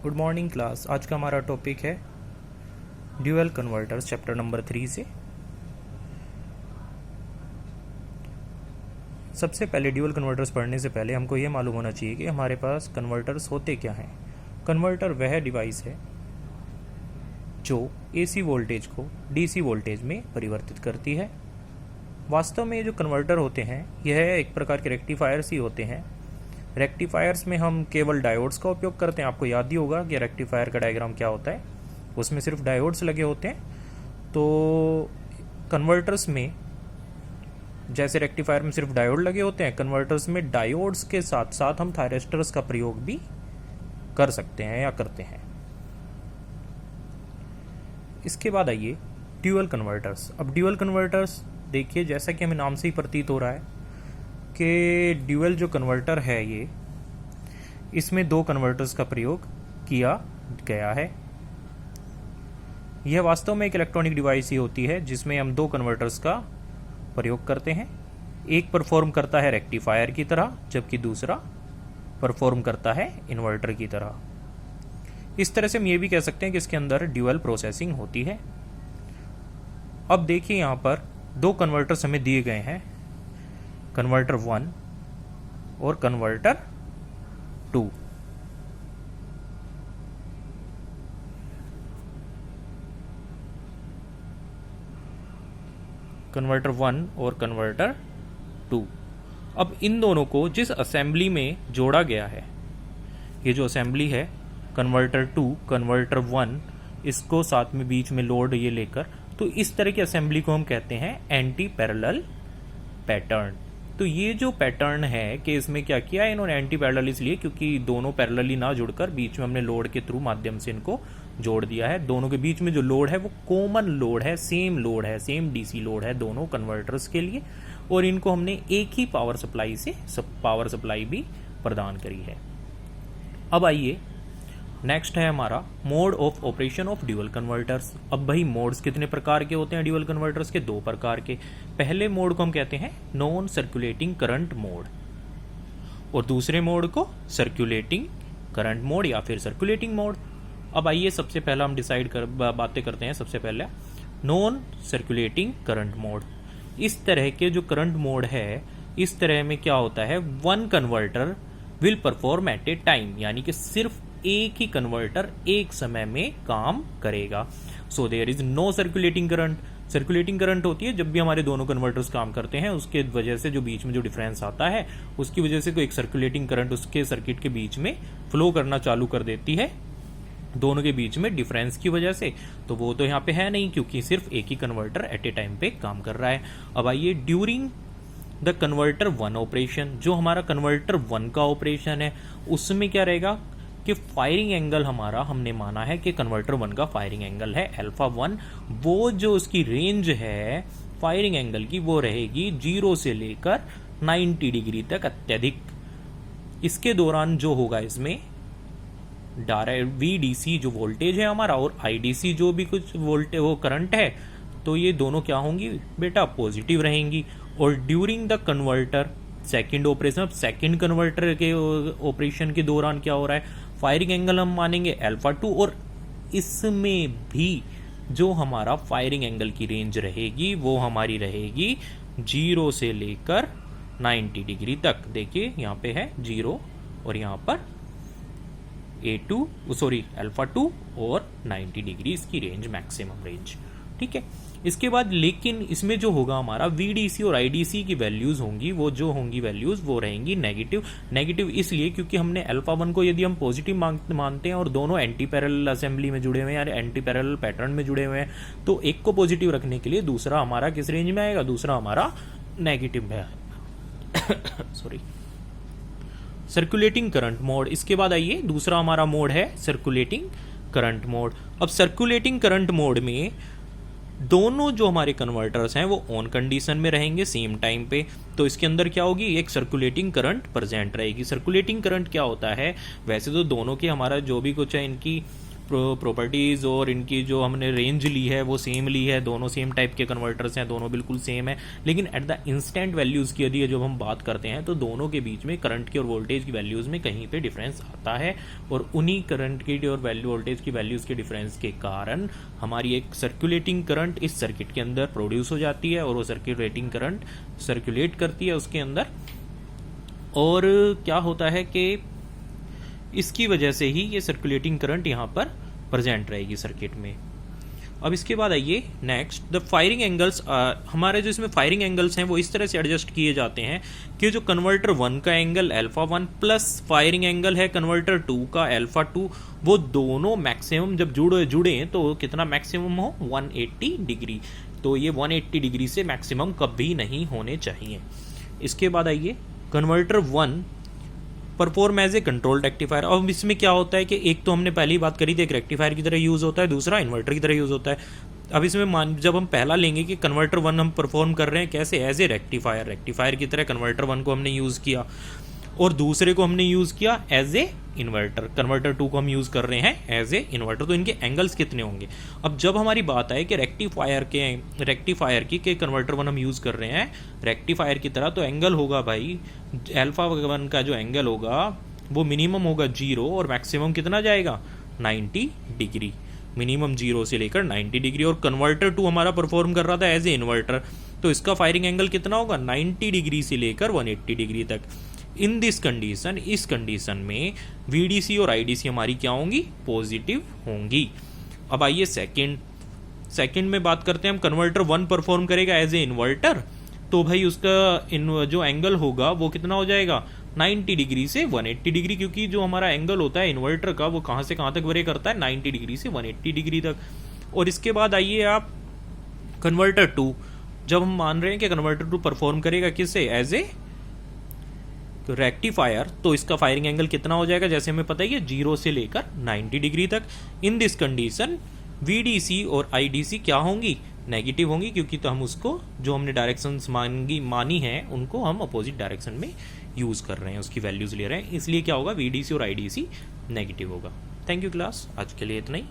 Good morning class. आज का हमारा टॉपिक है ड्यूअल कन्वर्टर्स, चैप्टर नंबर 3 से। सबसे पहले ड्यूअल कन्वर्टर्स पढ़ने से पहले हमको ये मालूम होना चाहिए कि हमारे पास कन्वर्टर्स होते क्या हैं। कन्वर्टर वह डिवाइस है जो एसी वोल्टेज को डीसी वोल्टेज में परिवर्तित करती है। वास्तव में ये जो कन्वर्टर होते हैं यह एक प्रकार के रेक्टिफायर्स ही होते हैं। रेक्टिफायर्स में हम केवल डायोड्स का उपयोग करते हैं। आपको याद ही होगा कि रेक्टिफायर का डायग्राम क्या होता है, उसमें सिर्फ डायोड्स लगे होते हैं। तो कन्वर्टर्स में जैसे रेक्टिफायर में सिर्फ डायोड लगे होते हैं, कन्वर्टर्स में डायोड्स के साथ साथ हम थायरिस्टर्स का प्रयोग भी कर सकते हैं या करते हैं। इसके बाद आइए ड्यूअल कन्वर्टर्स। अब ड्यूअल कन्वर्टर्स देखिए, जैसा कि हमें नाम से ही प्रतीत हो रहा है कि ड्यूअल जो कन्वर्टर है ये, इसमें दो कन्वर्टर्स का प्रयोग किया गया है। यह वास्तव में एक इलेक्ट्रॉनिक डिवाइस ही होती है जिसमें हम दो कन्वर्टर्स का प्रयोग करते हैं। एक परफॉर्म करता है रेक्टिफायर की तरह, जबकि दूसरा परफॉर्म करता है इन्वर्टर की तरह। इस तरह से हम ये भी कह सकते हैं कि इसके अंदर ड्यूअल प्रोसेसिंग होती है। अब देखिए यहाँ पर दो कन्वर्टर्स हमें दिए गए हैं, कन्वर्टर 1 और कन्वर्टर 2। कन्वर्टर 1 और कन्वर्टर 2। अब इन दोनों को जिस असेंबली में जोड़ा गया है, ये जो असेंबली है कन्वर्टर 2 कन्वर्टर 1, इसको साथ में बीच में लोड ये लेकर, तो इस तरह की असेंबली को हम कहते हैं एंटी पैरेलल पैटर्न। तो ये जो पैटर्न है कि इसमें क्या किया है इन्होंने, एंटी पैरेलल इसलिए क्योंकि दोनों पैरेलली ना जुड़कर बीच में हमने लोड के थ्रू माध्यम से इनको जोड़ दिया है। दोनों के बीच में जो लोड है वो कॉमन लोड है, सेम डीसी लोड है दोनों कन्वर्टर्स के लिए, और इनको हमने एक ही पावर सप्लाई से पावर सप्लाई भी प्रदान करी है। अब आइए नेक्स्ट है हमारा mode of operation of dual converters. अब भाई मोड्स कितने प्रकार के होते हैं ड्यूअल कन्वर्टर्स के? दो प्रकार के। पहले मोड को हम कहते हैं नॉन सर्कुलेटिंग करंट मोड, और दूसरे मोड को सर्कुलेटिंग करंट मोड या फिर सर्कुलेटिंग मोड। अब आइए सबसे पहला हम बातें करते हैं। सबसे पहले नॉन सर्कुलेटिंग करंट मोड। इस तरह के जो करंट मोड है, इस तरह में क्या होता है, one converter will perform at A time, यानी कि सिर्फ एक ही कन्वर्टर एक समय में काम करेगा। So there is no circulating current. Circulating current होती है जब भी हमारे दोनों कन्वर्टर्स काम करते हैं, उसके वजह से जो बीच में जो डिफरेंस आता है उसकी वजह से कोई एक सर्कुलेटिंग करंट उसके सर्किट के बीच में फ्लो करना चालू कर देती है, दोनों के बीच में डिफरेंस की वजह से। तो वो तो यहाँ पे है नहीं, क्योंकि सिर्फ एक ही कन्वर्टर एट ए टाइम पे काम कर रहा है। अब आइए ड्यूरिंग द कन्वर्टर 1 ऑपरेशन, जो हमारा कन्वर्टर 1 का ऑपरेशन है उसमें क्या रहेगा कि फायरिंग एंगल हमारा, हमने माना है कि कन्वर्टर 1 का फायरिंग एंगल है अल्फा 1। वो जो उसकी रेंज है फायरिंग एंगल की वो रहेगी 0 से लेकर 90 डिग्री तक अत्यधिक। इसके दौरान जो होगा इसमें VDC जो वोल्टेज है हमारा और IDC जो भी कुछ वोल्टेज वो करंट है, तो ये दोनों क्या होंगी बेटा, पॉजिटिव रहेंगी। और during the converter second operation, अब सेकंड कन्वर्टर के ऑपरेशन के दौरान क्या हो रहा है, फायरिंग एंगल हम मानेंगे अल्फा 2, और इसमें भी जो हमारा फायरिंग एंगल की रेंज रहेगी वो हमारी रहेगी 0 से लेकर 90 डिग्री तक। देखिए यहाँ पे है 0 और यहाँ पर अल्फा 2 और 90 डिग्री इसकी रेंज, मैक्सिमम रेंज। ठीक है। इसके बाद लेकिन इसमें जो होगा हमारा VDC और IDC की वैल्यूज होंगी, वो जो होंगी वैल्यूज वो रहेंगी नेगेटिव इसलिए क्योंकि हमने अल्फा 1 को यदि हम पॉजिटिव मानते हैं और दोनों एंटी पैरेलल असेंबली में जुड़े हुए हैं या एंटी पैरेलल पैटर्न में जुड़े हुए हैं, तो एक को पॉजिटिव रखने के लिए दूसरा हमारा किस रेंज में आएगा, दूसरा हमारा नेगेटिव में सॉरी सर्कुलेटिंग करंट मोड। इसके बाद आइए दूसरा हमारा मोड है सर्कुलेटिंग करंट मोड। अब सर्कुलेटिंग करंट मोड में दोनों जो हमारे कन्वर्टर्स हैं वो ऑन कंडीशन में रहेंगे सेम टाइम पे, तो इसके अंदर क्या होगी, एक सर्कुलेटिंग करंट प्रेजेंट रहेगी। सर्कुलेटिंग करंट क्या होता है, वैसे तो दोनों के हमारा जो भी कुछ है इनकी प्रॉपर्टीज़ और इनकी जो हमने रेंज ली है वो सेम ली है, दोनों सेम टाइप के कन्वर्टर्स हैं, दोनों बिल्कुल सेम है, लेकिन एट द इंस्टेंट वैल्यूज़ की यदि जब हम बात करते हैं तो दोनों के बीच में करंट की और वोल्टेज की वैल्यूज़ में कहीं पे डिफरेंस आता है, और उन्हीं करंट की और वोल्टेज की वैल्यूज़ के डिफरेंस के कारण हमारी एक सर्कुलेटिंग करंट इस सर्किट के अंदर प्रोड्यूस हो जाती है, और वो सर्कुलेटिंग करंट सर्कुलेट करती है उसके अंदर, और क्या होता है कि इसकी वजह से ही ये सर्कुलेटिंग करंट यहाँ पर प्रेजेंट रहेगी सर्किट में। अब इसके बाद आइए नेक्स्ट, द फायरिंग एंगल्स, हमारे जो इसमें फायरिंग एंगल्स हैं वो इस तरह से एडजस्ट किए जाते हैं कि जो कन्वर्टर 1 का angle alpha 1 plus firing angle है कन्वर्टर 2 का अल्फा 2, वो दोनों मैक्सिमम जब जुड़े तो कितना मैक्सिमम हो, 180 डिग्री। तो ये 180 डिग्री से मैक्सिमम कभी नहीं होने चाहिए। इसके बाद आइए converter 1 perform as a control rectifier. अब इसमें क्या होता है कि एक तो हमने पहली बात करी थी, एक रेक्टिफायर की तरह यूज़ होता है, दूसरा इन्वर्टर की तरह यूज़ होता है। अब इसमें जब हम पहला लेंगे कि कन्वर्टर 1 हम परफॉर्म कर रहे हैं कैसे, एज ए रेक्टिफायर की तरह कन्वर्टर 1 को हमने यूज़ किया, और दूसरे को हमने यूज़ किया एज ए इन्वर्टर, कन्वर्टर 2 को हम यूज़ कर रहे हैं एज ए इन्वर्टर। तो इनके एंगल्स कितने होंगे। अब जब हमारी बात आए कि रेक्टिफायर की कन्वर्टर 1 हम यूज़ कर रहे हैं रेक्टिफायर की तरह, तो एंगल होगा भाई अल्फा 1 का जो एंगल होगा वो मिनिमम होगा 0 और मैक्सिमम कितना जाएगा 90 डिग्री, मिनिमम 0 से लेकर 90 डिग्री। और कन्वर्टर 2 हमारा परफॉर्म कर रहा था एज ए इन्वर्टर, तो इसका फायरिंग एंगल कितना होगा 90 डिग्री से लेकर 180 डिग्री तक। इन दिस कंडीशन, इस कंडीशन में VDC और IDC हमारी क्या होंगी, पॉजिटिव होंगी। अब आइए सेकंड में बात करते हैं हम। कन्वर्टर 1 परफॉर्म करेगा एज ए इन्वर्टर, तो भाई उसका जो एंगल होगा वो कितना हो जाएगा 90 डिग्री से 180 डिग्री, क्योंकि जो हमारा एंगल होता है इन्वर्टर का वो कहाँ से कहाँ तक वेरी करता है 90 डिग्री से 180 डिग्री तक। और इसके बाद आइए आप कन्वर्टर 2, जब हम मान रहे हैं कि कन्वर्टर 2 परफॉर्म करेगा किससे, एज ए रेक्टिफायर, तो इसका फायरिंग एंगल कितना हो जाएगा, जैसे हमें पता ही है 0 से लेकर 90 डिग्री तक। इन दिस कंडीशन VDC और IDC क्या होंगी, नेगेटिव होंगी, क्योंकि तो हम उसको जो हमने डायरेक्शंस मानी है उनको हम अपोजिट डायरेक्शन में यूज़ कर रहे हैं, उसकी वैल्यूज़ ले रहे हैं, इसलिए क्या होगा VDC और IDC नेगेटिव होगा। थैंक यू क्लास, आज के लिए इतना ही।